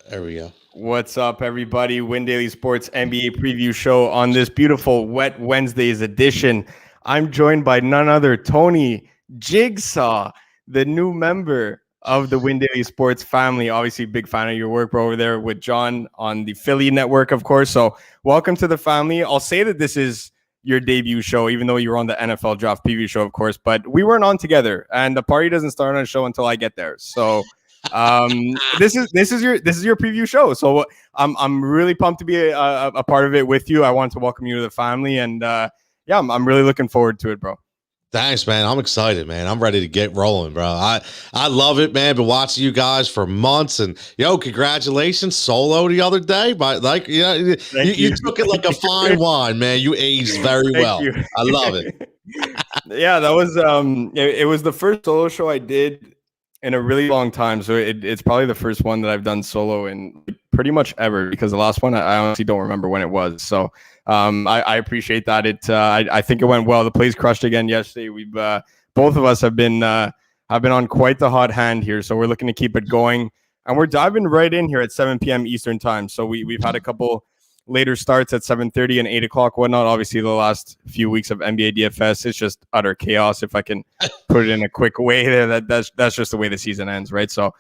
There we go. What's up, everybody? Win Daily Sports NBA preview show on this beautiful wet Wednesdays edition. I'm joined by none other Tony Jigsaw, the new member of the Win Daily Sports family. Obviously, big fan of your work, bro, over there with John on the Philly network, of course. So welcome to the family. I'll say that this is your debut show, even though you were on the NFL draft preview show, of course, but we weren't on together, and the party doesn't start on a show until I get there. So this is your preview show, so I'm really pumped to be a part of it with you. I want to welcome you to the family, and I'm really looking forward to it, bro. Thanks, man. I'm excited, man. I'm ready to get rolling, bro. I love it, man. Been watching you guys for months, and congratulations, solo the other day. But you took it like a fine wine, man. You aged very well. I love it. Yeah, that was it was the first solo show I did in a really long time, so it's probably the first one that I've done solo in pretty much ever, because the last one I honestly don't remember when it was. So I appreciate that. I think it went well. The plays crushed again yesterday. We've both of us have been on quite the hot hand here, so we're looking to keep it going, and we're diving right in here at 7 p.m. Eastern time. So we've had a couple later starts at 7:30 and 8 o'clock, whatnot. Obviously, the last few weeks of NBA DFS, it's just utter chaos. If I can put it in a quick way there, that's just the way the season ends, right? So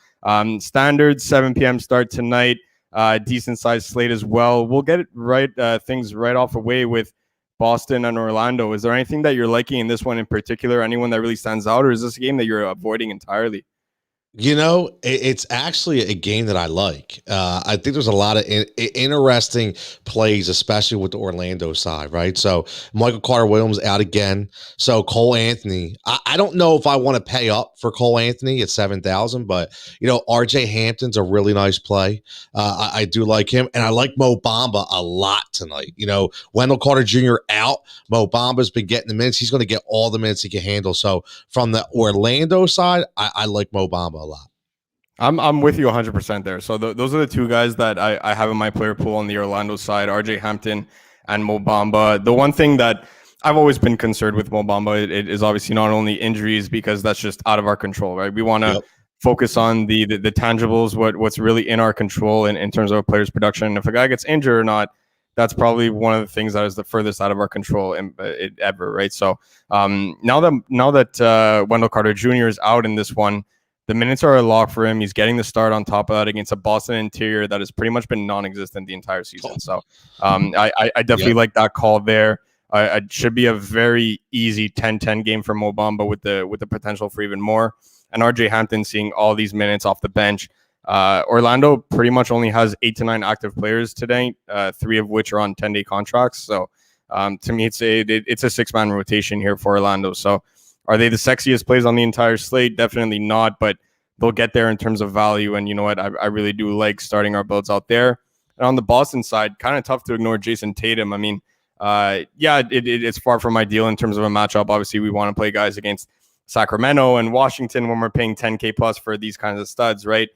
standard 7 p.m. start tonight. Decent sized slate as well. We'll get it right things right off away with Boston and Orlando. Is there anything that you're liking in this one in particular? Anyone that really stands out, or is this a game that you're avoiding entirely? It's actually a game that I like. I think there's a lot of interesting plays, especially with the Orlando side, right? So Michael Carter-Williams out again. So Cole Anthony, I don't know if I want to pay up for Cole Anthony at 7,000, but RJ Hampton's a really nice play. I do like him, and I like Mo Bamba a lot tonight. Wendell Carter Jr. out. Mo Bamba's been getting the minutes. He's going to get all the minutes he can handle. So from the Orlando side, I like Mo Bamba a lot. I'm with you 100% there. So those are the two guys that I have in my player pool on the Orlando side, RJ Hampton and Mo Bamba. The one thing that I've always been concerned with Mo Bamba, it is obviously not only injuries, because that's just out of our control, right? We want to focus on the tangibles, what's really in our control in terms of a player's production. If a guy gets injured or not, that's probably one of the things that is the furthest out of our control ever, right? So now that Wendell Carter Jr. is out in this one, the minutes are a lock for him. He's getting the start on top of that against a Boston interior that has pretty much been non-existent the entire season. So I definitely like that call there. It should be a very easy 10-10 game for Mo Bamba with the potential for even more. And RJ Hampton seeing all these minutes off the bench. Orlando pretty much only has 8 to 9 active players today, 3 of which are on 10-day contracts. So to me, it's a 6-man rotation here for Orlando. So are they the sexiest plays on the entire slate? Definitely not, but they'll get there in terms of value. And you know what? I really do like starting our builds out there. And on the Boston side, kind of tough to ignore Jason Tatum. I mean, it's far from ideal in terms of a matchup. Obviously, we want to play guys against Sacramento and Washington when we're paying 10K plus for these kinds of studs, right?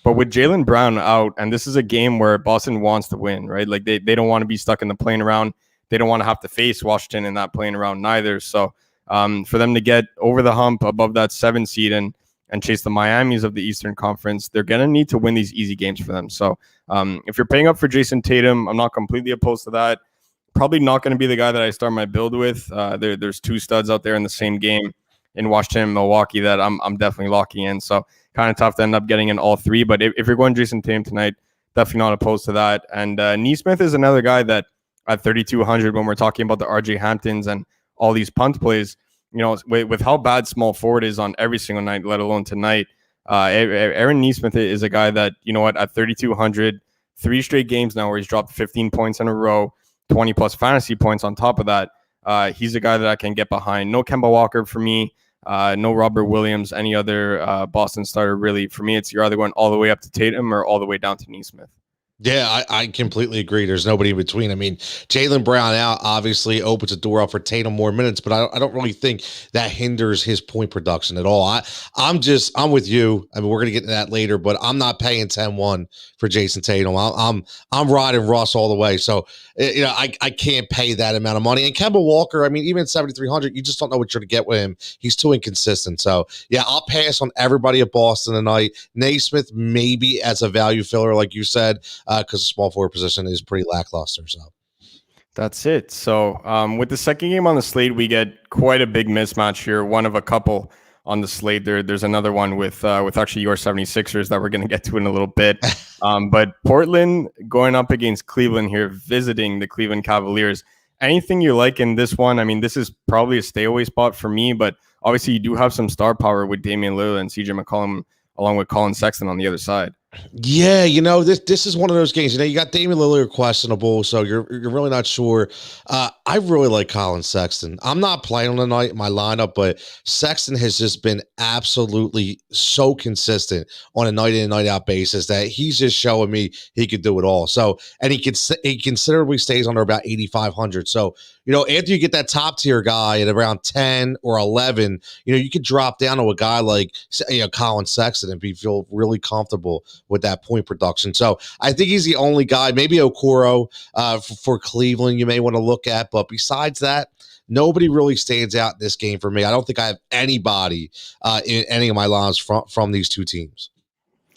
But with Jaylen Brown out, and this is a game where Boston wants to win, right? Like they don't want to be stuck in the playing around. They don't want to have to face Washington in that playing around neither. So for them to get over the hump above that 7 seed and chase the Miamis of the Eastern Conference, they're going to need to win these easy games for them. So if you're paying up for Jason Tatum, I'm not completely opposed to that. Probably not going to be the guy that I start my build with. There's 2 studs out there in the same game in Washington and Milwaukee that I'm definitely locking in. So kind of tough to end up getting in all 3. But if you're going Jason Tatum tonight, definitely not opposed to that. And Nesmith is another guy that at 3,200, when we're talking about the RJ Hamptons and all these punt plays, with how bad small forward is on every single night, let alone tonight, Aaron Nesmith is a guy that, at 3,200, 3 straight games now where he's dropped 15 points in a row, 20 plus fantasy points on top of that. He's a guy that I can get behind. No Kemba Walker for me, no Robert Williams, any other Boston starter really. For me, you're either going all the way up to Tatum or all the way down to Nesmith. Yeah, I completely agree. There's nobody in between. I mean, Jaylen Brown out obviously opens the door up for Tatum more minutes, but I don't really think that hinders his point production at all. I'm with you. I mean, we're gonna get to that later, but I'm not paying 10-1 for Jason Tatum. I'm riding Russ all the way. So I can't pay that amount of money. And Kemba Walker, I mean, even 7,300, you just don't know what you're gonna get with him. He's too inconsistent. So yeah, I'll pass on everybody at Boston tonight. Naismith maybe as a value filler, like you said, because the small forward position is pretty lackluster. So That's it. So with the second game on the slate, we get quite a big mismatch here. One of a couple on the slate. There's another one with actually your 76ers that we're going to get to in a little bit. But Portland going up against Cleveland here, visiting the Cleveland Cavaliers. Anything you like in this one? I mean, this is probably a stay away spot for me, but obviously you do have some star power with Damian Lillard and CJ McCollum along with Colin Sexton on the other side. yeah, this is one of those games. You got Damian Lillard questionable, so you're really not sure. I really like Colin Sexton. I'm not playing on tonight in my lineup, but Sexton has just been absolutely so consistent on a night in and night out basis that he's just showing me he could do it all. So, and he considerably stays under about 8,500. So, after you get that top tier guy at around 10 or 11, you could drop down to a guy like Colin Sexton and feel really comfortable with that point production. So I think he's the only guy, maybe Okoro for Cleveland you may want to look at. But besides that, nobody really stands out in this game for me. I don't think I have anybody in any of my lines from these two teams.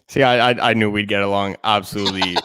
See, I knew we'd get along absolutely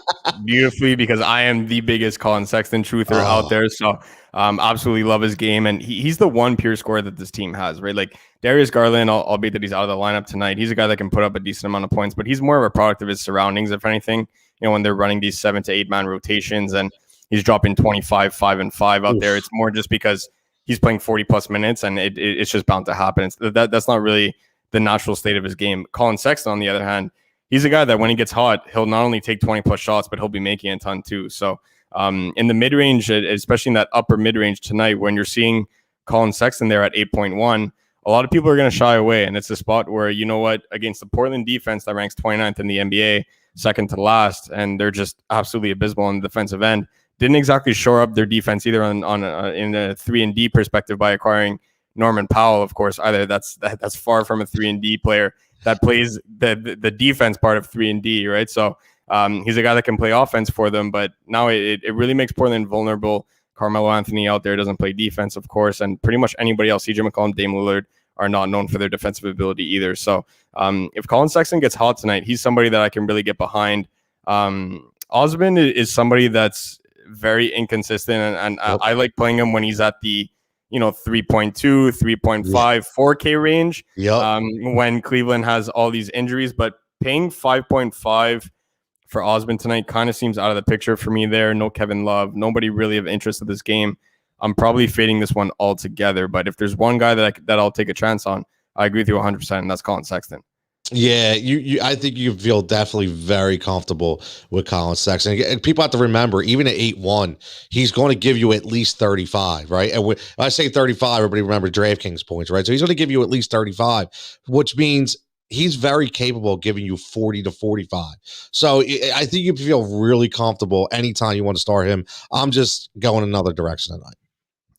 beautifully because I am the biggest Colin Sexton truther out there. So absolutely love his game. And he's the one pure scorer that this team has, right? Like Darius Garland, albeit that he's out of the lineup tonight, he's a guy that can put up a decent amount of points, but he's more of a product of his surroundings, if anything, when they're running these 7 to 8 man rotations and he's dropping 25, 5 and 5 out there. It's more just because he's playing 40 plus minutes and it's just bound to happen. That's not really the natural state of his game. Colin Sexton, on the other hand, he's a guy that when he gets hot, he'll not only take 20 plus shots, but he'll be making a ton too. So in the mid-range, especially in that upper mid-range tonight, when you're seeing Colin Sexton there at 8.1, a lot of people are going to shy away. And it's a spot where, against the Portland defense that ranks 29th in the NBA, second to last, and they're just absolutely abysmal on the defensive end. Didn't exactly shore up their defense either in a 3-and-D perspective by acquiring Norman Powell, of course. Either that's far from a 3-and-D player that plays the defense part of 3-and-D, right? So he's a guy that can play offense for them, but now it really makes Portland vulnerable. Carmelo Anthony out there doesn't play defense, of course, and pretty much anybody else, CJ McCollum, Dame Lillard, are not known for their defensive ability either. So if Colin Sexton gets hot tonight, he's somebody that I can really get behind. Osman is somebody that's very inconsistent, and I like playing him when he's at the 3.2, 3.5, 4K range. When Cleveland has all these injuries, but paying 5.5 for Osman tonight kind of seems out of the picture for me there. No Kevin Love, nobody really of interest in this game. I'm probably fading this one altogether, but if there's one guy that I'll take a chance on, I agree with you 100%, and that's Colin Sexton. Yeah, I think you feel definitely very comfortable with Colin Sexton. And people have to remember, even at 8-1, he's going to give you at least 35, right? And when I say 35, everybody remember DraftKings points, right? So he's going to give you at least 35, which means he's very capable of giving you 40 to 45. So I think you feel really comfortable anytime you want to start him. I'm just going another direction tonight.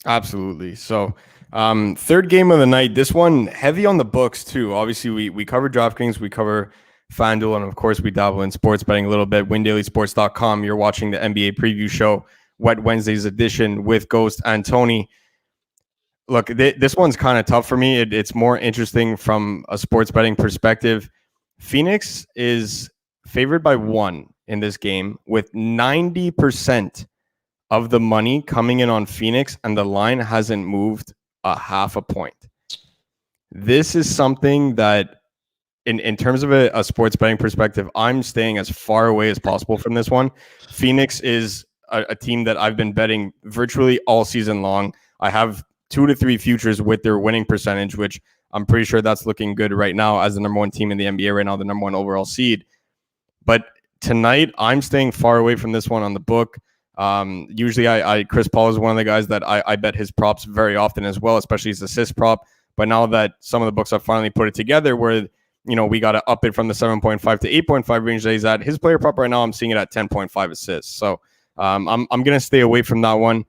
Absolutely. So third game of the night, this one heavy on the books too. Obviously we cover DraftKings, we cover FanDuel, and of course we dabble in sports betting a little bit. WinDailySports.com. You're watching the NBA preview show, Wet Wednesdays edition with Ghost and Tony. Look, this one's kind of tough for me. It's more interesting from a sports betting perspective. Phoenix is favored by 1 in this game with 90% of the money coming in on Phoenix, and the line hasn't moved a half a point. This is something that in terms of a sports betting perspective, I'm staying as far away as possible from this one. Phoenix is a team that I've been betting virtually all season long. I have 2 to 3 futures with their winning percentage, which I'm pretty sure that's looking good right now as the number 1 team in the NBA right now, the number 1 overall seed. But tonight, I'm staying far away from this one on the book. Usually Chris Paul is one of the guys that I bet his props very often as well, especially his assist prop. But now that some of the books have finally put it together where we got to up it from the 7.5 to 8.5 range that he's at. His player prop right now, I'm seeing it at 10.5 assists. So I'm going to stay away from that one.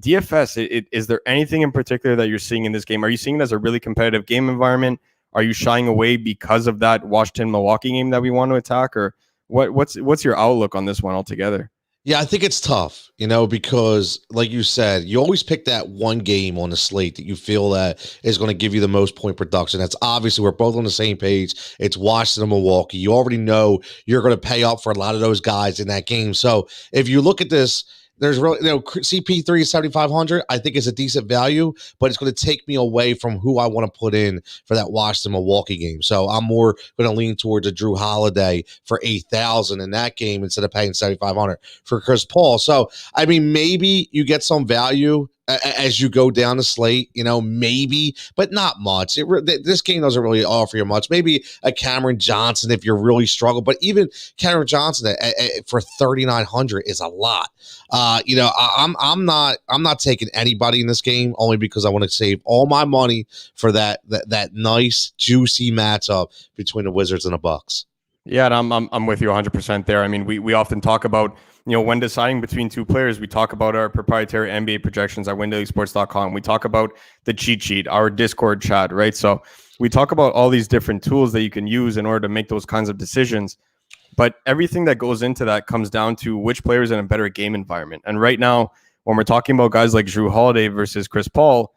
DFS, is there anything in particular that you're seeing in this game? Are you seeing it as a really competitive game environment? Are you shying away because of that Washington-Milwaukee game that we want to attack? Or what's your outlook on this one altogether? Yeah, I think it's tough, because like you said, you always pick that one game on the slate that you feel that is going to give you the most point production. That's obviously, we're both on the same page. It's Washington and Milwaukee. You already know you're going to pay up for a lot of those guys in that game. So if you look at this, there's really, CP3 is 7,500. I think it's a decent value, but it's going to take me away from who I want to put in for that Washington Milwaukee game. So I'm more going to lean towards a Drew Holiday for 8,000 in that game instead of paying 7,500 for Chris Paul. So I mean, maybe you get some value as you go down the slate, maybe, but not much. This game doesn't really offer you much. Maybe a Cameron Johnson if you're really struggling, but even Cameron Johnson for 3,900 is a lot. I'm not taking anybody in this game only because I want to save all my money for that nice juicy matchup between the Wizards and the Bucks. Yeah, and I'm with you 100% there. I mean, we often talk about, when deciding between two players, we talk about our proprietary NBA projections at windailysports.com. We talk about the cheat sheet, our Discord chat, right? So we talk about all these different tools that you can use in order to make those kinds of decisions. But everything that goes into that comes down to which player is in a better game environment. And right now, when we're talking about guys like Drew Holiday versus Chris Paul,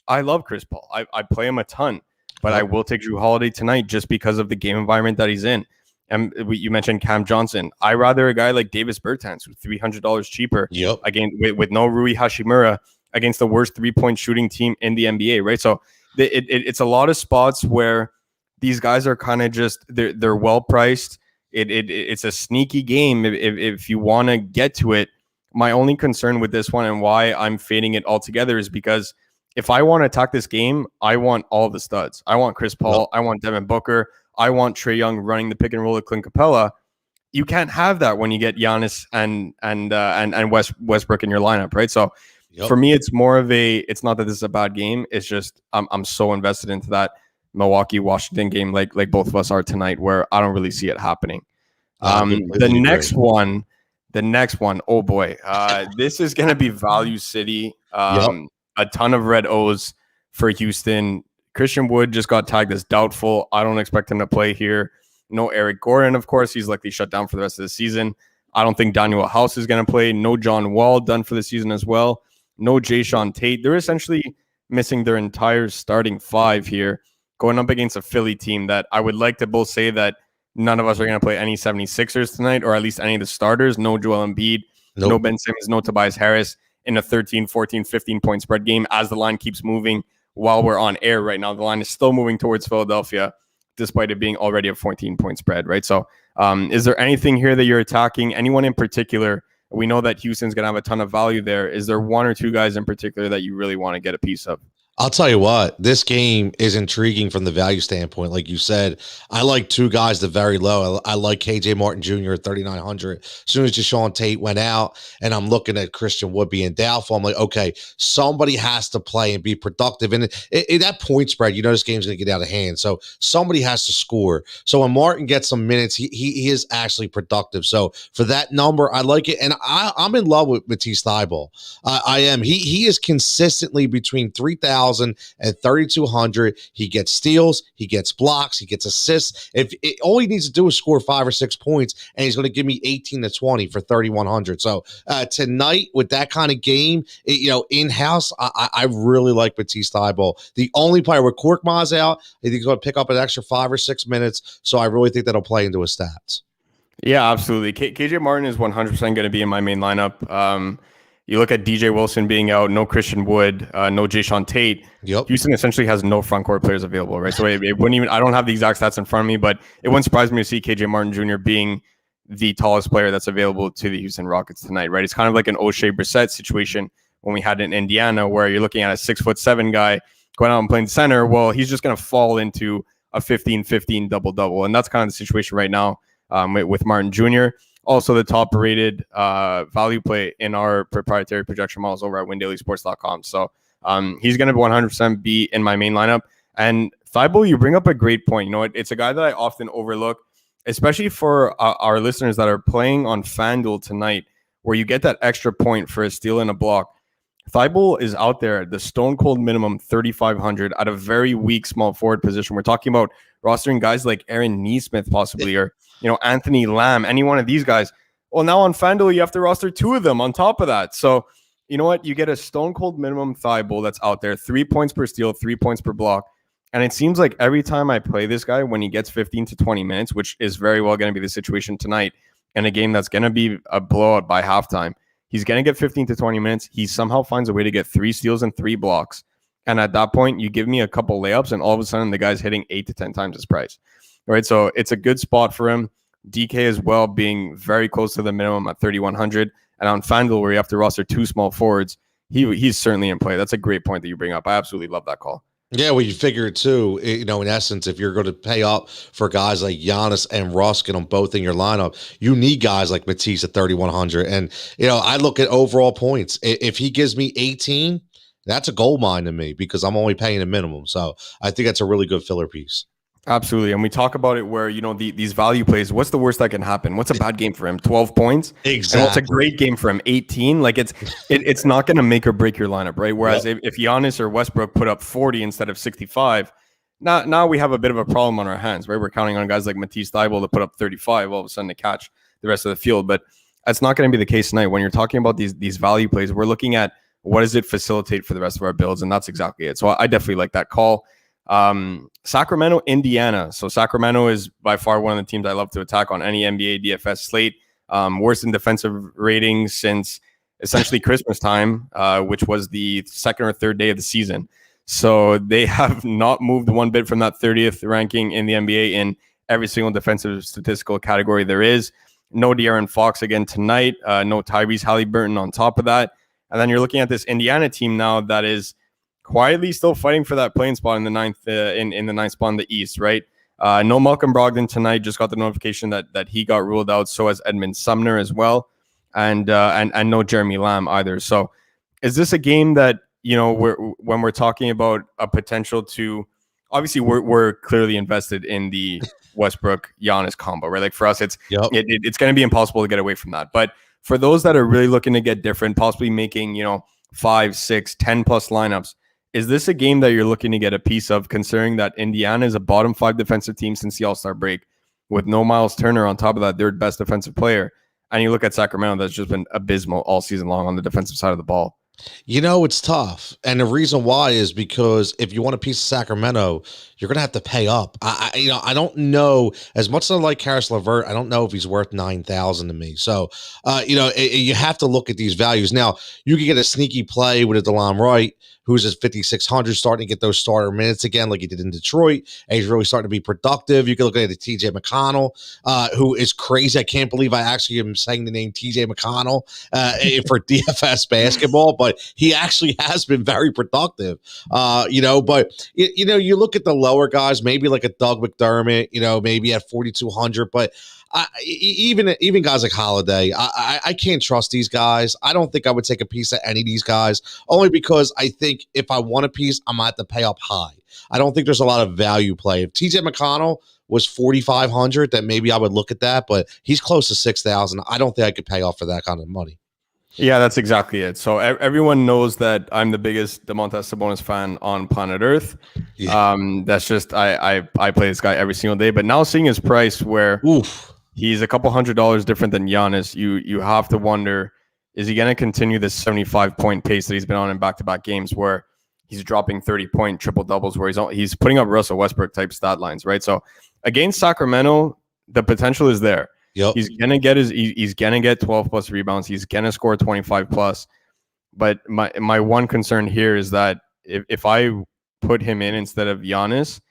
I love Chris Paul. I play him a ton, but I will take Drew Holiday tonight just because of the game environment that he's in. And you mentioned Cam Johnson. I rather a guy like Davis Bertans, who's $300 cheaper, again with no Rui Hashimura against the worst 3-point shooting team in the NBA, right? So it's a lot of spots where these guys are kind of just they're well priced. It's a sneaky game if you want to get to it. My only concern with this one and why I'm fading it altogether is because if I want to attack this game, I want all the studs. I want Chris Paul. I want Devin Booker. I want Trae Young running the pick and roll with Clint Capella. You can't have that when you get Giannis and Westbrook in your lineup, right? So for me, it's more of it's not that this is a bad game. It's just I'm so invested into that Milwaukee Washington game, like both of us are tonight, where I don't really see it happening. The next one, oh boy, this is gonna be Value City. A ton of red O's for Houston. Christian Wood just got tagged as doubtful. I don't expect him to play here. No Eric Gordon, of course. He's likely shut down for the rest of the season. I don't think Daniel House is going to play. No John Wall done for the season as well. No Jayshawn Tate. They're essentially missing their entire starting five here, going up against a Philly team that I would like to both say that none of us are going to play any 76ers tonight, or at least any of the starters. No Joel Embiid, no Ben Simmons, no Tobias Harris in a 13, 14, 15-point spread game as the line keeps moving. While we're on air right now, the line is still moving towards Philadelphia, despite it being already a 14-point spread, right? So is there anything here that you're attacking? Anyone in particular? We know that Houston's going to have a ton of value there. Is there one or two guys in particular that you really want to get a piece of? I'll tell you what, this game is intriguing from the value standpoint. Like you said, I like two guys that very low. I like KJ Martin Jr. at 3,900. As soon as Jayshawn Tate went out and I'm looking at Christian Wood being doubtful, I'm like, okay, somebody has to play and be productive. And in that point spread, this game's going to get out of hand. So somebody has to score. So when Martin gets some minutes, he is actually productive. So for that number, I like it. And I'm in love with Matisse Thybulle. I am. He is consistently between 3,000 and 3,200. He gets steals, he gets blocks, he gets assists. All he needs to do is score 5 or 6 points, and he's going to give me 18 to 20 for 3,100. So tonight with that kind of game, in house, I really like Matisse Thybulle. The only player with Korkmaz out, I think he's going to pick up an extra 5 or 6 minutes. So I really think that'll play into his stats. Yeah, absolutely. KJ Martin is 100% going to be in my main lineup. You look at DJ Wilson being out, no Christian Wood, no Jayshawn Tate. Houston essentially has no front court players available, right? So it wouldn't even, I don't have the exact stats in front of me, but it wouldn't surprise me to see KJ Martin Jr. being the tallest player that's available to the Houston Rockets tonight, right? It's kind of like an O'Shea Brissett situation when we had it in Indiana, where you're looking at a 6'7" guy going out and playing center. Well, he's just going to fall into a 15-15 double-double. And that's kind of the situation right now with Martin Jr., also the top rated value play in our proprietary projection models over at windailysports.com. So he's going to 100% be in my main lineup. And Thibault, you bring up a great point. It's a guy that I often overlook, especially for our listeners that are playing on FanDuel tonight, where you get that extra point for a steal and a block. Thibault is out there, the stone cold minimum 3,500 at a very weak small forward position. We're talking about rostering guys like Erin Smith possibly, or Anthony Lamb, any one of these guys. Well, now on FanDuel, you have to roster two of them on top of that. So you know what? You get a stone cold minimum Thibault that's out there, 3 points per steal, 3 points per block. And it seems like every time I play this guy, when he gets 15 to 20 minutes, which is very well going to be the situation tonight, in a game that's going to be a blowout by halftime, he's going to get 15 to 20 minutes. He somehow finds a way to get 3 steals and 3 blocks. And at that point, you give me a couple layups, and all of a sudden, the guy's hitting 8 to 10 times his price. All right, so it's a good spot for him. DK as well, being very close to the minimum at 3,100. And on FanDuel, where you have to roster 2 small forwards, he's certainly in play. That's a great point that you bring up. I absolutely love that call. Yeah, well, you figure too, in essence, if you're going to pay up for guys like Giannis and Russ, get them both in your lineup, you need guys like Matisse at 3,100. And, I look at overall points. If he gives me 18, that's a gold mine to me because I'm only paying a minimum. So I think that's a really good filler piece. Absolutely. And we talk about it where, these value plays, what's the worst that can happen? What's a bad game for him? 12 points? Exactly. And what's a great game for him? 18? Like it's not going to make or break your lineup, right? Whereas if Giannis or Westbrook put up 40 instead of 65, now we have a bit of a problem on our hands, right? We're counting on guys like Matisse Thybulle to put up 35 all of a sudden to catch the rest of the field. But that's not going to be the case tonight. When you're talking about these value plays, we're looking at what does it facilitate for the rest of our builds? And that's exactly it. So I definitely like that call. Sacramento, Indiana. So Sacramento is by far one of the teams I love to attack on any NBA DFS slate. Worst in defensive ratings since essentially Christmas time, which was the second or third day of the season. So they have not moved one bit from that 30th ranking in the NBA in every single defensive statistical category there is. No De'Aaron Fox again tonight. No Tyrese Halliburton on top of that. And then you're looking at this Indiana team now that is quietly still fighting for that playing spot in the ninth in the ninth spot in the East, right? No Malcolm Brogdon tonight. Just got the notification that he got ruled out. So has Edmund Sumner as well, and no Jeremy Lamb either. So is this a game that when we're talking about a potential to, obviously we're clearly invested in the Westbrook Giannis combo, right? Like for us, it's going to be impossible to get away from that. But for those that are really looking to get different, possibly making 5, 6, 10 plus lineups. Is this a game that you're looking to get a piece of, considering that Indiana is a bottom 5 defensive team since the All-Star break, with no Miles Turner on top of that, their best defensive player? And you look at Sacramento, that's just been abysmal all season long on the defensive side of the ball. It's tough. And the reason why is because if you want a piece of Sacramento, you're going to have to pay up. I don't know, as much as I like Karis LeVert, I don't know if he's worth 9,000 to me. So, you have to look at these values. Now, you can get a sneaky play with a DeLon Wright, who's at 5,600, starting to get those starter minutes again, like he did in Detroit. And he's really starting to be productive. You can look at it, TJ McConnell, who is crazy. I can't believe I actually am saying the name TJ McConnell for DFS basketball, but he actually has been very productive. But you look at the lower guys, maybe like a Doug McDermott, maybe at 4,200, but even guys like Holiday, I can't trust these guys. I don't think I would take a piece of any of these guys, only because I think if I want a piece, I'm going to have to pay up high. I don't think there's a lot of value play. If TJ McConnell was 4,500, then maybe I would look at that, but he's close to 6,000. I don't think I could pay off for that kind of money. Yeah, that's exactly it. So everyone knows that I'm the biggest Domantas Sabonis fan on planet Earth. Yeah. That's just I play this guy every single day. But now seeing his price where he's a couple $100 different than Giannis, you have to wonder, is he going to continue this 75-point pace that he's been on in back-to-back games where he's dropping 30-point triple-doubles, where he's putting up Russell Westbrook type stat lines, right? So against Sacramento, the potential is there. Yep. He's gonna get 12 plus rebounds. He's gonna score 25 plus. But my one concern here is that if I put him in instead of Giannis,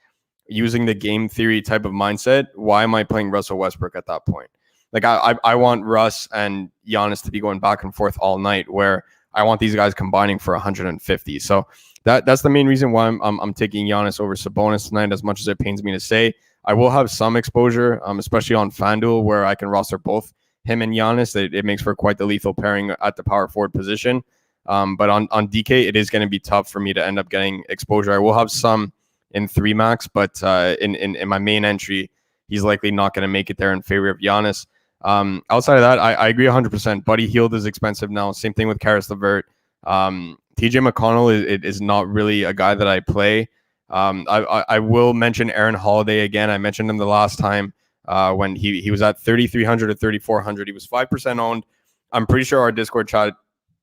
using the game theory type of mindset, why am I playing Russell Westbrook at that point? Like I want Russ and Giannis to be going back and forth all night, where I want these guys combining for 150. So that's the main reason why I'm taking Giannis over Sabonis tonight, as much as it pains me to say. I will have some exposure, especially on FanDuel, where I can roster both him and Giannis. It makes for quite the lethal pairing at the power forward position. But on DK, it is going to be tough for me to end up getting exposure. I will have some in 3 max, but in my main entry, he's likely not going to make it there in favor of Giannis. Outside of that, I agree 100%. Buddy Hield is expensive now. Same thing with Karis LeVert. TJ McConnell is not really a guy that I play. I will mention Aaron Holiday again. I mentioned him the last time when he was at 3,300 or 3,400. He was 5% owned. I'm pretty sure our Discord chat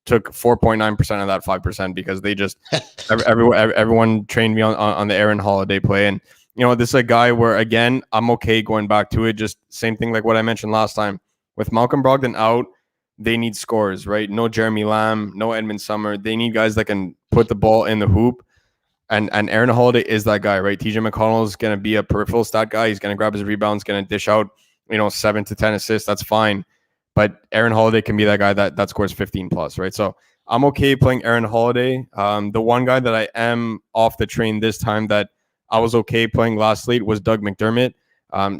took 4.9% of that 5% because they just everyone trained me on the Aaron Holiday play. And this is a guy where, again, I'm okay going back to it. Just same thing like what I mentioned last time. With Malcolm Brogdon out, they need scores, right? No Jeremy Lamb, no Edmund Summer. They need guys that can put the ball in the hoop. And Aaron Holiday is that guy, right? TJ McConnell is going to be a peripheral stat guy. He's going to grab his rebounds, going to dish out, 7 to 10 assists. That's fine. But Aaron Holiday can be that guy that scores 15 plus, right? So I'm okay playing Aaron Holiday. The one guy that I am off the train this time that I was okay playing last slate was Doug McDermott.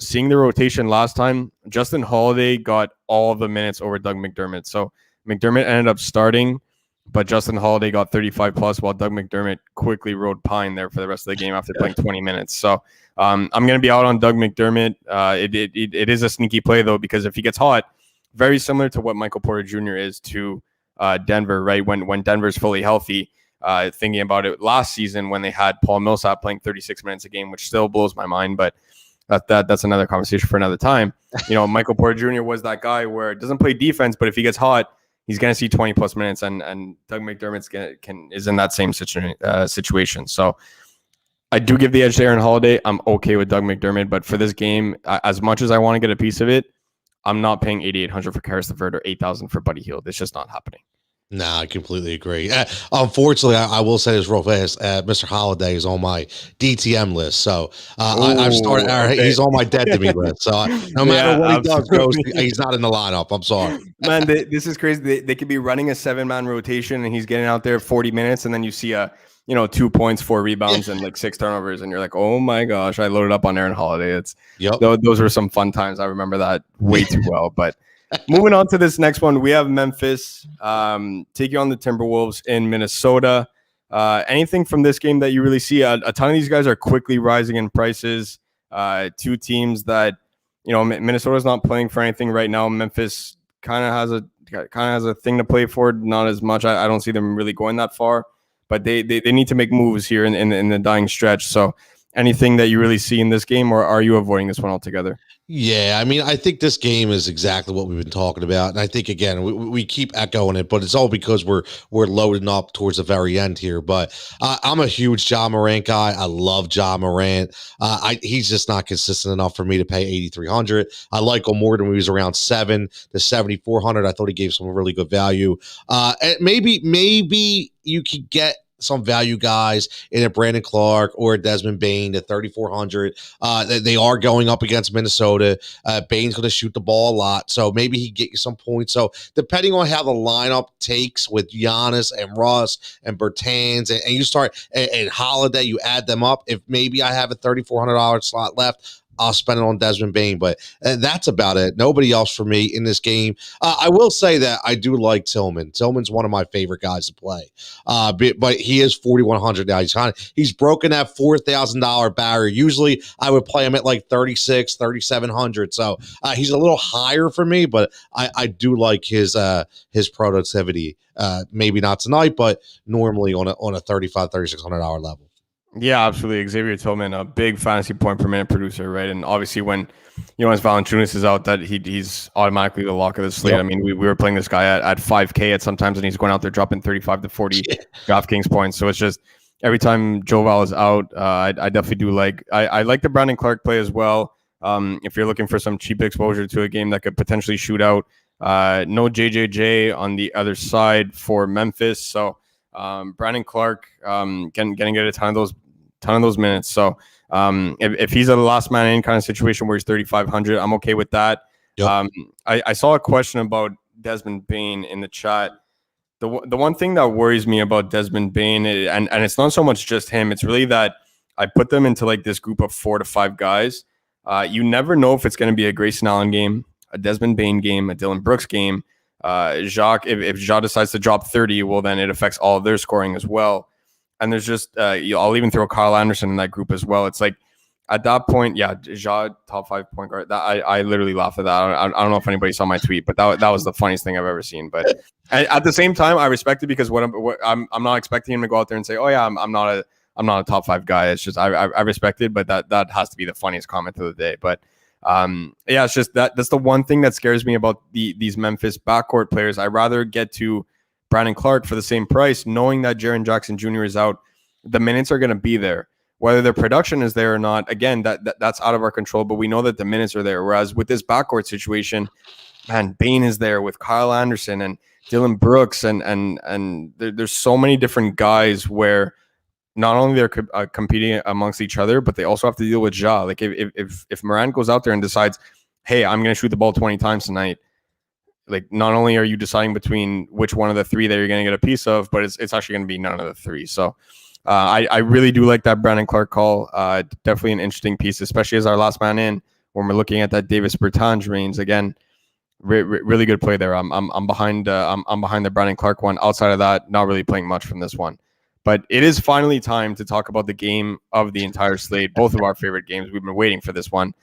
Seeing the rotation last time, Justin Holiday got all of the minutes over Doug McDermott. So McDermott ended up starting, but Justin Holiday got 35 plus while Doug McDermott quickly rode pine there for the rest of the game after playing 20 minutes. So I'm going to be out on Doug McDermott. It is a sneaky play, though, because if he gets hot, very similar to what Michael Porter Jr. is to Denver, right? When Denver's fully healthy, thinking about it last season when they had Paul Millsap playing 36 minutes a game, which still blows my mind, but that's another conversation for another time. Michael Porter Jr. was that guy where it doesn't play defense, but if he gets hot, he's going to see 20 plus minutes, and Doug McDermott is in that same situation. So I do give the edge to Aaron Holiday. I'm okay with Doug McDermott, but for this game, as much as I want to get a piece of it, I'm not paying 8,800 for Karis LeVert or 8,000 for Buddy Hield. It's just not happening. No, I completely agree. Unfortunately, I will say this real fast. Mr. Holiday is on my DTM list. So I've started. He's on my dead to me list. So no matter what he does, Ghost, he's not in the lineup. I'm sorry. Man, this is crazy. They could be running a 7-man rotation and he's getting out there 40 minutes. And then you see 2 points, 4 rebounds, and like 6 turnovers. And you're like, oh my gosh, I loaded up on Aaron Holiday. Those were some fun times. I remember that way too well. But moving on to this next one, we have Memphis taking on the Timberwolves in Minnesota. Anything from this game that you really see? A ton of these guys are quickly rising in prices. 2 teams that, Minnesota's not playing for anything right now. Memphis kind of has a thing to play for, not as much. I don't see them really going that far, but they need to make moves here in the dying stretch. So anything that you really see in this game, or are you avoiding this one altogether? Yeah, I mean, I think this game is exactly what we've been talking about, and I think again we keep echoing it, but it's all because we're loading up towards the very end here. But I'm a huge Ja Morant guy. I love Ja Morant. He's just not consistent enough for me to pay 8,300. I like him more than when he was around 7 to 7,400. I thought he gave some really good value. And maybe you could get some value guys in a Brandon Clark or a Desmond Bain at 3,400. They are going up against Minnesota. Bain's going to shoot the ball a lot, so maybe he get you some points. So depending on how the lineup takes with Giannis and Russ and Bertans, and you start and Holiday, you add them up. If maybe I have a $3,400 slot left, I'll spend it on Desmond Bain, but that's about it. Nobody else for me in this game. I will say that I do like Tillman. Tillman's one of my favorite guys to play, but he is 4,100 now. He's broken that $4,000 barrier. Usually I would play him at like 36, 3,700. So he's a little higher for me, but I do like his productivity. Maybe not tonight, but normally on a $3,500, $3,600 level. Yeah, absolutely. Xavier Tillman, a big fantasy point per minute producer, right? And obviously when as Valanciunas is out, that he's automatically the lock of the slate. Yep. I mean, we were playing this guy at 5K at sometimes, and he's going out there dropping 35 to 40 DraftKings points. So it's just every time Joval is out, I definitely do I like the Brandon Clark play as well. If you're looking for some cheap exposure to a game that could potentially shoot out, no JJJ on the other side for Memphis. So Brandon Clark can get a ton of those minutes. So if he's a last man in kind of situation where he's 3,500, I'm okay with that. Yep. I saw a question about Desmond Bain in the chat. The one thing that worries me about Desmond Bain, and it's not so much just him, it's really that I put them into like this group of 4 to 5 guys. You never know if it's going to be a Grayson Allen game, a Desmond Bain game, a Dylan Brooks game. Jacques, if Jacques decides to drop 30, well, then it affects all of their scoring as well. And there's just I'll even throw Kyle Anderson in that group as well. It's like at that point, yeah, Ja top 5 point guard. That I literally laughed at that. I don't know if anybody saw my tweet, but that was the funniest thing I've ever seen. But at the same time, I respect it because I'm not expecting him to go out there and say, oh yeah, I'm not a top 5 guy. It's just I respect it, but that has to be the funniest comment of the day. But yeah, it's just that's the one thing that scares me about these Memphis backcourt players. I'd rather get to Brandon Clark for the same price, knowing that Jaren Jackson Jr. is out. The minutes are going to be there. Whether their production is there or not, again, that's out of our control, but we know that the minutes are there. Whereas with this backcourt situation, man, Bain is there with Kyle Anderson and Dylan Brooks, and there's so many different guys where not only they're competing amongst each other, but they also have to deal with Ja. Like if Morant goes out there and decides, hey, I'm going to shoot the ball 20 times tonight, like not only are you deciding between which one of the 3 that you're going to get a piece of, but it's actually going to be none of the 3. So I really do like that Brandon Clark call. Definitely an interesting piece, especially as our last man in when we're looking at that Davis Bertans range. Again, really good play there. I'm behind the Brandon Clark one. Outside of that, not really playing much from this one. But it is finally time to talk about the game of the entire slate. Both of our favorite games. We've been waiting for this one.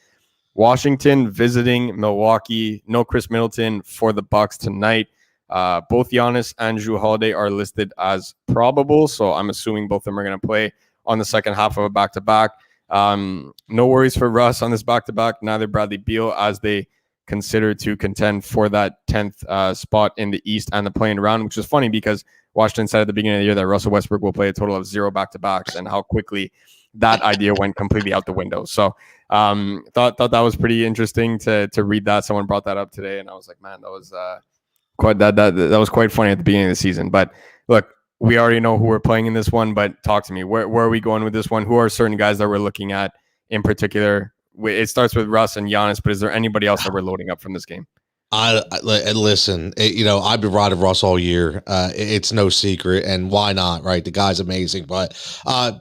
Washington visiting Milwaukee. No Chris Middleton for the Bucks tonight. Both Giannis and Jrue Holiday are listed as probable, so I'm assuming both of them are going to play on the second half of a back-to-back. No worries for Russ on this back-to-back. Neither Bradley Beal, as they consider to contend for that 10th spot in the East and the play-in round, which is funny because Washington said at the beginning of the year that Russell Westbrook will play a total of 0 back-to-backs, and how quickly that idea went completely out the window. So thought that was pretty interesting to read that. Someone brought that up today, and I was like, man, that was that was quite funny at the beginning of the season. But look, we already know who we're playing in this one, but talk to me. Where are we going with this one? Who are certain guys that we're looking at in particular? It starts with Russ and Giannis, but is there anybody else that we're loading up from this game? I listen, I've been riding Russ all year. It's no secret, and why not, right? The guy's amazing, but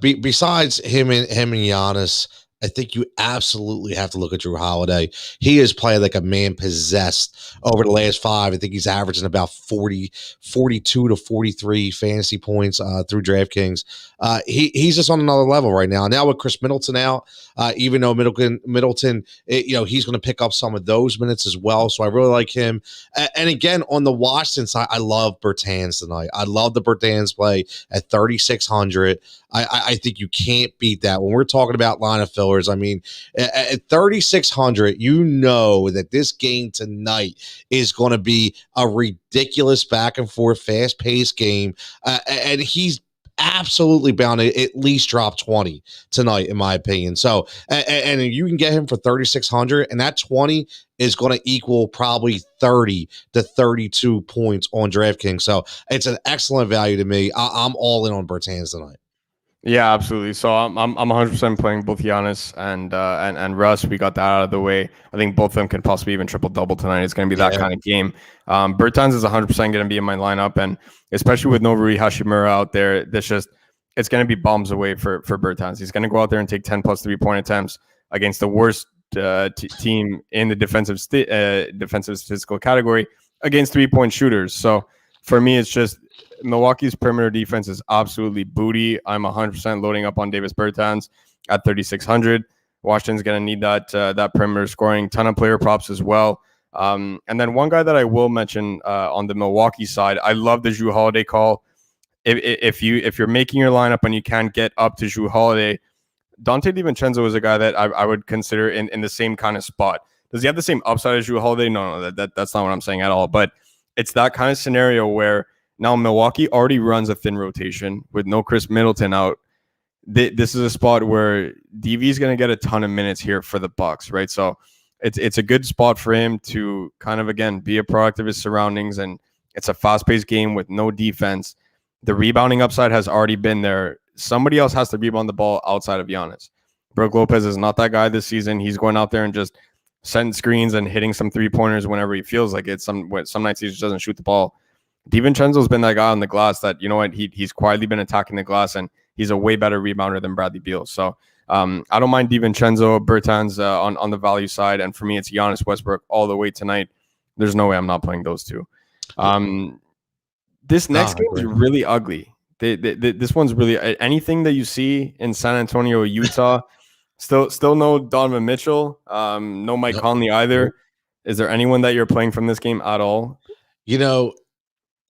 besides him and Giannis, I think you absolutely have to look at Jrue Holiday. He is playing like a man possessed over the last 5. I think he's averaging about 42 to 43 fantasy points through DraftKings. He's just on another level right now. Now with Chris Middleton out, even though Middleton, he's going to pick up some of those minutes as well. So I really like him. And again, on the Washington side, I love Bertans tonight. I love the Bertans play at 3,600. I think you can't beat that. When we're talking about lineup fillers, I mean, at 3,600, you know that this game tonight is going to be a ridiculous back and forth, fast paced game. And he's absolutely bound to at least drop 20 tonight, in my opinion. So, and you can get him for 3,600, and that 20 is going to equal probably 30 to 32 points on DraftKings. So it's an excellent value to me. I'm all in on Bertans tonight. Yeah, absolutely. So I'm 100% playing both Giannis and Russ. We got that out of the way. I think both of them can possibly even triple double tonight. It's going to be that kind of game. Bertans is 100% going to be in my lineup, and especially with no Rui Hashimura out there, it's going to be bombs away for Bertans. He's going to go out there and take 10 plus 3-point attempts against the worst team in the defensive statistical category against 3-point shooters. So for me, it's just Milwaukee's perimeter defense is absolutely booty. I'm 100% loading up on Davis Bertans at 3,600. Washington's going to need that perimeter scoring. Ton of player props as well. And then one guy that I will mention on the Milwaukee side, I love the Jrue Holiday call. If you're making your lineup and you can't get up to Jrue Holiday, Dante De Vincenzo is a guy that I would consider in the same kind of spot. Does he have the same upside as Jrue Holiday? No, that's not what I'm saying at all. But it's that kind of scenario where now Milwaukee already runs a thin rotation with no Chris Middleton out. This is a spot where DV is going to get a ton of minutes here for the Bucks, right? So it's a good spot for him to kind of, again, be a product of his surroundings, and it's a fast-paced game with no defense. The rebounding upside has already been there. Somebody else has to rebound the ball outside of Giannis. Brook Lopez is not that guy this season. He's going out there and just setting screens and hitting some three-pointers whenever he feels like it. Some nights he just doesn't shoot the ball. DiVincenzo's been that guy on the glass that, you know what, he's quietly been attacking the glass, and he's a way better rebounder than Bradley Beal. So I don't mind DiVincenzo, Bertans on the value side, and for me, it's Giannis, Westbrook all the way tonight. There's no way I'm not playing those two. This next game is really ugly This one's really anything that you see in San Antonio, Utah. Still no Donovan Mitchell. No Mike Conley either. Is there anyone that you're playing from this game at all? You know,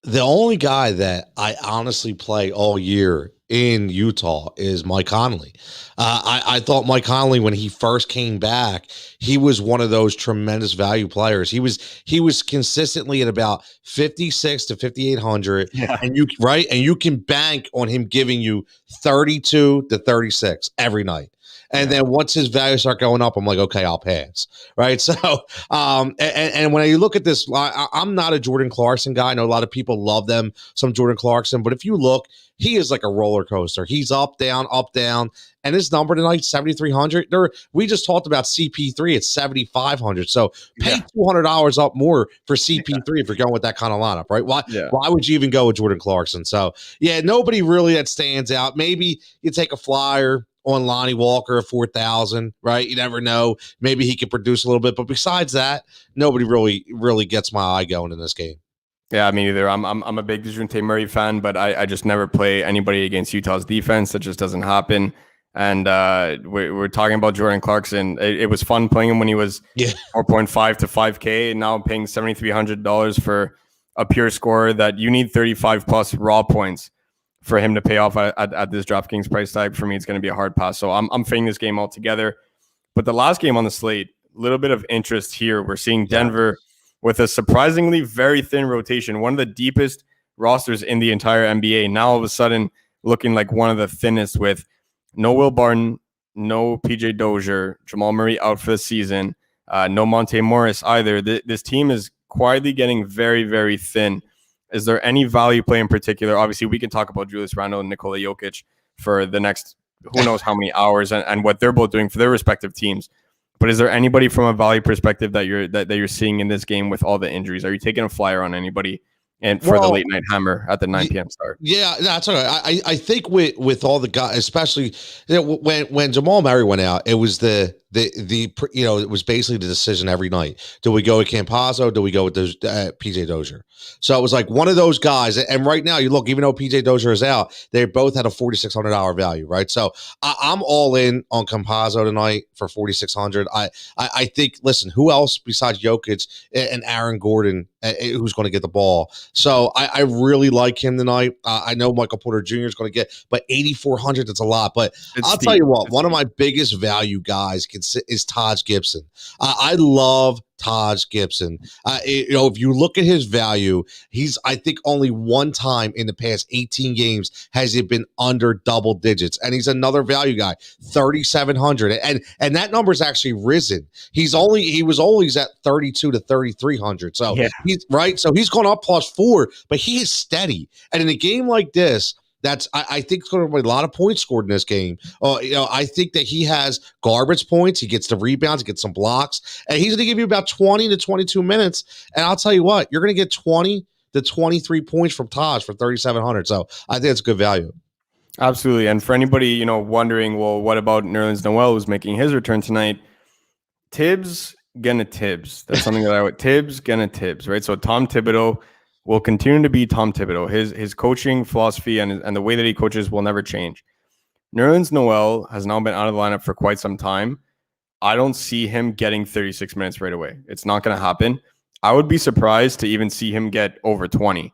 the only guy that I honestly play all year in Utah is Mike Conley. I thought Mike Conley, when he first came back, he was one of those tremendous value players. He was consistently at about 56 to 5,800, and you can bank on him giving you 32 to 36 every night. And then once his values start going up, I'm like, okay, I'll pass. Right. So, and when you look at this, I'm not a Jordan Clarkson guy. I know a lot of people love them, some Jordan Clarkson, but if you look, he is like a roller coaster. He's up, down, and his number tonight, 7,300. We just talked about CP3 at 7,500. So pay $200 up more for CP3 if you're going with that kind of lineup, right? Why would you even go with Jordan Clarkson? So nobody really that stands out. Maybe you take a flyer on Lonnie Walker at 4,000, right? You never know. Maybe he could produce a little bit, but besides that, nobody really gets my eye going in this game. Yeah, me either. I'm a big DeJounte Murray fan, but I just never play anybody against Utah's defense. That just doesn't happen. And we're talking about Jordan Clarkson. It was fun playing him when he was 4.5 to 5K, and now I'm paying $7,300 for a pure scorer that you need 35 plus raw points for him to pay off at this DraftKings price tag. For me, it's going to be a hard pass. So I'm fading this game altogether. But the last game on the slate, a little bit of interest here. We're seeing Denver with a surprisingly very thin rotation, one of the deepest rosters in the entire NBA. Now all of a sudden looking like one of the thinnest, with no Will Barton, no PJ Dozier, Jamal Murray out for the season, no Monte Morris either. This team is quietly getting very, very thin. Is there any value play in particular? Obviously, we can talk about Julius Randle and Nikola Jokic for the next who knows how many hours and what they're both doing for their respective teams. But is there anybody from a value perspective that you're seeing in this game with all the injuries? Are you taking a flyer on anybody and for the late night hammer at the 9 p.m. start? Yeah, that's all right. I think with all the guys, especially when Jamal Murray went out, it was it was basically the decision every night. Do we go with Campazzo? Do we go with PJ Dozier? So it was like one of those guys. And right now, you look, even though PJ Dozier is out, they both had a $4,600 value, right? So I'm all in on Campazzo tonight for $4,600. I think, listen, who else besides Jokic and Aaron Gordon who's going to get the ball? So I really like him tonight. I know Michael Porter Jr. is going to get, but 8,400, that's a lot. But I'll tell you what, one of my biggest value guys is Todd Gibson. I love Todd Gibson. If you look at his value, I think only one time in the past 18 games has it been under double digits, and he's another value guy, 3,700, and that number's actually risen. He was always at 32 to 3,300. So he's right. So he's gone up +4, but he is steady. And in a game like this, I think it's going to be a lot of points scored in this game. I think that he has garbage points. He gets the rebounds, he gets some blocks, and he's going to give you about 20 to 22 minutes. And I'll tell you what, you're going to get 20 to 23 points from Taj for 3,700. So I think it's good value. Absolutely. And for anybody, wondering, well, what about Nerlens Noel, who's making his return tonight? Tibbs gonna Tibbs. That's something that I would Tibbs gonna Tibbs, right? So Tom Thibodeau will continue to be Tom Thibodeau. His coaching philosophy and the way that he coaches will never change. Nerlens Noel has now been out of the lineup for quite some time. I don't see him getting 36 minutes right away. It's not going to happen. I would be surprised to even see him get over 20,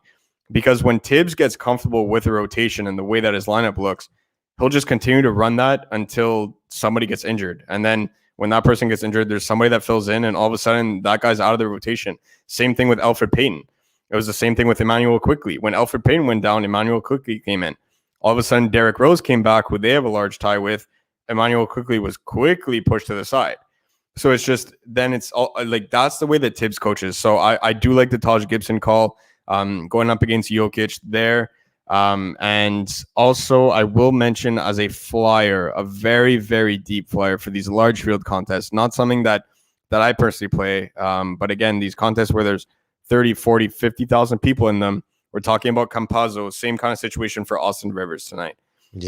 because when Tibbs gets comfortable with a rotation and the way that his lineup looks, he'll just continue to run that until somebody gets injured. And then when that person gets injured, there's somebody that fills in, and all of a sudden that guy's out of the rotation. Same thing with Elfrid Payton. It was the same thing with Emmanuel Quickley. When Elfrid Payton went down, Emmanuel Quickley came in. All of a sudden, Derrick Rose came back, who they have a large tie with. Emmanuel Quickley was quickly pushed to the side. So it's just, then it's all like, that's the way that Tibbs coaches. So I do like the Taj Gibson call, going up against Jokic there. And also I will mention as a flyer, a very, very deep flyer for these large field contests, not something that I personally play. But again, these contests where there's 30, 40, 50,000 people in them. We're talking about Campazzo, same kind of situation for Austin Rivers tonight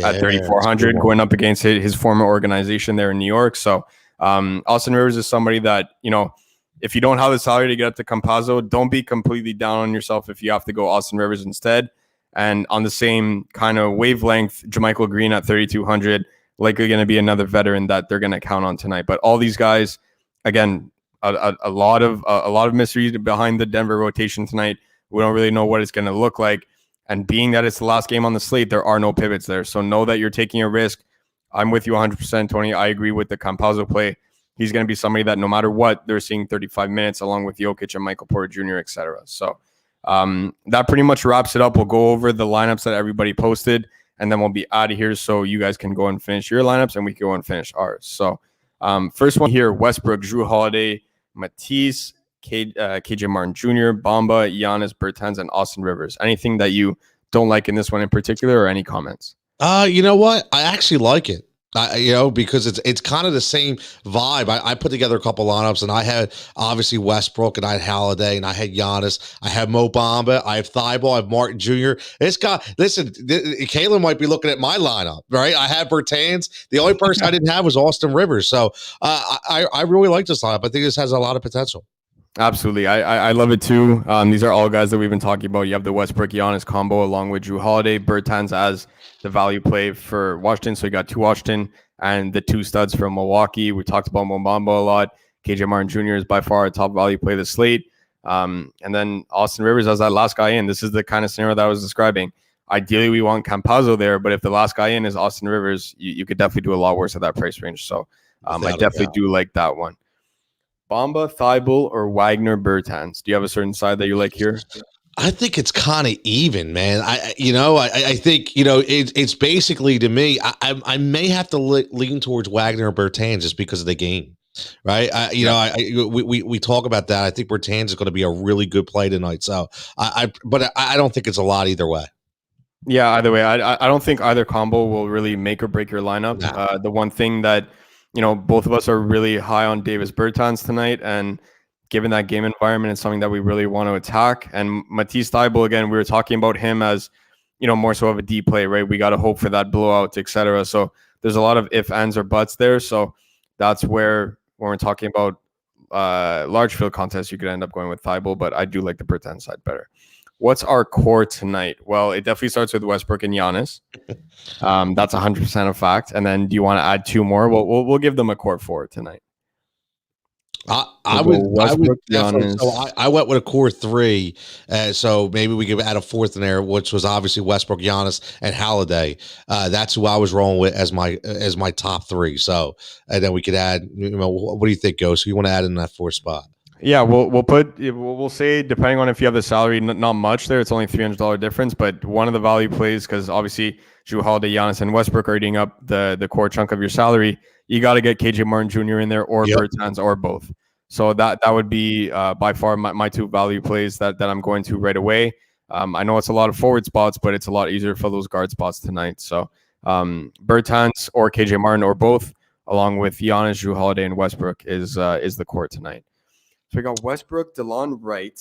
at 3,400, going up against his former organization there in New York. So Austin Rivers is somebody that, if you don't have the salary to get up to Campazzo, don't be completely down on yourself if you have to go Austin Rivers instead. And on the same kind of wavelength, JaMychal Green at 3,200, likely going to be another veteran that they're going to count on tonight. But all these guys, again, a lot of mystery behind the Denver rotation tonight. We don't really know what it's going to look like. And being that it's the last game on the slate, there are no pivots there. So know that you're taking a risk. I'm with you 100%, Tony. I agree with the Campazzo play. He's going to be somebody that no matter what, they're seeing 35 minutes along with Jokic and Michael Porter Jr., etc. So that pretty much wraps it up. We'll go over the lineups that everybody posted, and then we'll be out of here so you guys can go and finish your lineups, and we can go and finish ours. So first one here, Westbrook, Jrue Holiday, Matisse, KJ Martin Jr., Bamba, Giannis, Bertans, and Austin Rivers. Anything that you don't like in this one in particular, or any comments? You know what? I actually like it. Because it's kind of the same vibe. I put together a couple lineups, and I had obviously Westbrook, and I had Holiday, and I had Giannis. I have Mo Bamba, I have Thibault, I have Martin Jr. Kayla might be looking at my lineup, right? I have Bertans. The only person I didn't have was Austin Rivers. So I really like this lineup. I think this has a lot of potential. Absolutely. I love it too. These are all guys that we've been talking about. You have the Westbrook Giannis combo along with Jrue Holiday, Bertans as the value play for Washington. So you got 2 Washington and the 2 studs from Milwaukee. We talked about Mo Bamba a lot. KJ Martin Jr. is by far a top value play of the slate. And then Austin Rivers as that last guy in. This is the kind of scenario that I was describing. Ideally, we want Campazzo there, but if the last guy in is Austin Rivers, you could definitely do a lot worse at that price range. So I definitely do like that one. Bamba, Thibault, or Wagner, Bertans? Do you have a certain side that you like here? I think it's kind of even, man. I think it's basically, to me, I may have to lean towards Wagner or Bertans just because of the game, right? We talk about that. I think Bertans is going to be a really good play tonight. So but I don't think it's a lot either way. Yeah, either way, I don't think either combo will really make or break your lineup. Nah. The one thing that both of us are really high on Davis Bertans tonight, and given that game environment, it's something that we really want to attack. And Matisse Thybulle, again, we were talking about him as, more so of a deep play, right? We got to hope for that blowout, etc. So there's a lot of if, ands, or buts there. So that's where, when we're talking about large field contests, you could end up going with Thybulle, but I do like the Bertans side better. What's our core tonight? Well, it definitely starts with Westbrook and Giannis. That's 100% a fact. And then do you want to add 2 more? We'll give them a core 4 tonight. I would definitely, so I went with a core 3. So maybe we could add a 4th in there, which was obviously Westbrook, Giannis, and Holiday. That's who I was rolling with as my top 3. So, and then we could add, what do you think, Ghost? Who you want to add in that 4th spot? Yeah, we'll say, depending on if you have the salary, not much there. It's only $300 difference, but one of the value plays, because obviously Jrue Holiday, Giannis, and Westbrook are eating up the core chunk of your salary. You got to get KJ Martin Jr. in there, or Bertans, or both. So that would be by far my 2 value plays that I'm going to right away. I know it's a lot of forward spots, but it's a lot easier for those guard spots tonight. So Bertans or KJ Martin or both, along with Giannis, Jrue Holiday, and Westbrook is the core tonight. So we got Westbrook, DeLon Wright,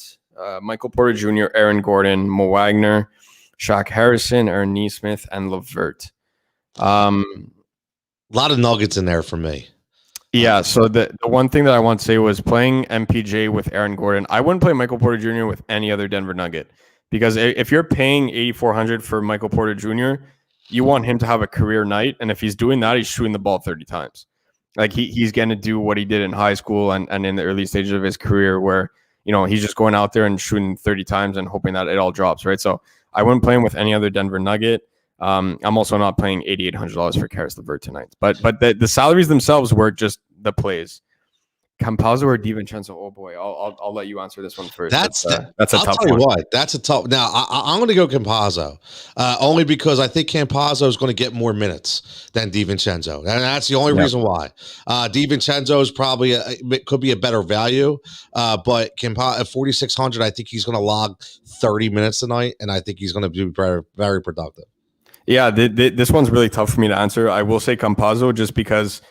Michael Porter Jr., Aaron Gordon, Mo Wagner, Shaq Harrison, Aaron Nesmith, and LeVert. A lot of nuggets in there for me. Yeah, so the one thing that I want to say was playing MPJ with Aaron Gordon. I wouldn't play Michael Porter Jr. with any other Denver Nugget, because if you're paying $8,400 for Michael Porter Jr., you want him to have a career night, and if he's doing that, he's shooting the ball 30 times. Like he's going to do what he did in high school and in the early stages of his career, where he's just going out there and shooting 30 times and hoping that it all drops, right? So I wouldn't play him with any other Denver Nugget. I'm also not paying $8,800 for Caris LeVert tonight. But the salaries themselves were just the plays. Campazzo or De Vincenzo? Oh boy, I'll let you answer this one first. That's a tough one. That's a tough. Now I'm going to go Campazzo, only because I think Campazzo is going to get more minutes than De Vincenzo, and that's the only reason why. De Vincenzo is probably could be a better value, but Campazzo at 4,600, I think he's going to log 30 minutes tonight, and I think he's going to be very, very productive. Yeah, this one's really tough for me to answer. I will say Campazzo just because,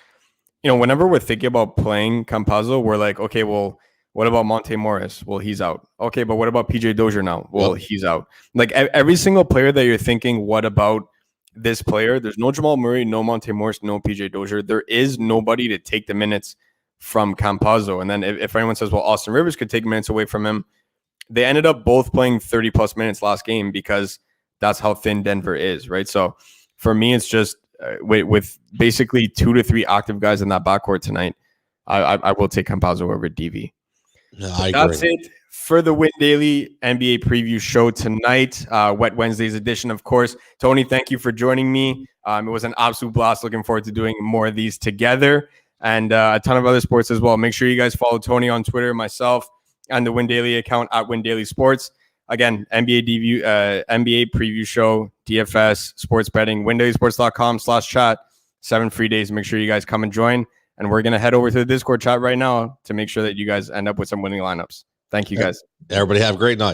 whenever we're thinking about playing Campazzo, we're like, okay, well, what about Monte Morris? Well, he's out. Okay, but what about PJ Dozier now? Well, he's out. Like every single player that you're thinking, what about this player? There's no Jamal Murray, no Monte Morris, no PJ Dozier. There is nobody to take the minutes from Campazzo. And then if anyone says, well, Austin Rivers could take minutes away from him, they ended up both playing 30-plus minutes last game because that's how thin Denver is, right? So for me, it's just with basically 2 to 3 active guys in that backcourt tonight, I will take Campazzo over DV. No, I agree. That's it for the Win Daily NBA preview show tonight. Wet Wednesday's edition, of course. Tony, thank you for joining me. It was an absolute blast. Looking forward to doing more of these together, and a ton of other sports as well. Make sure you guys follow Tony on Twitter, myself, and the Win Daily account at Win Daily Sports. Again, NBA preview show, DFS, sports betting, windailysports.com/chat. 7 free days. Make sure you guys come and join. And we're going to head over to the Discord chat right now to make sure that you guys end up with some winning lineups. Thank you, guys. Everybody have a great night.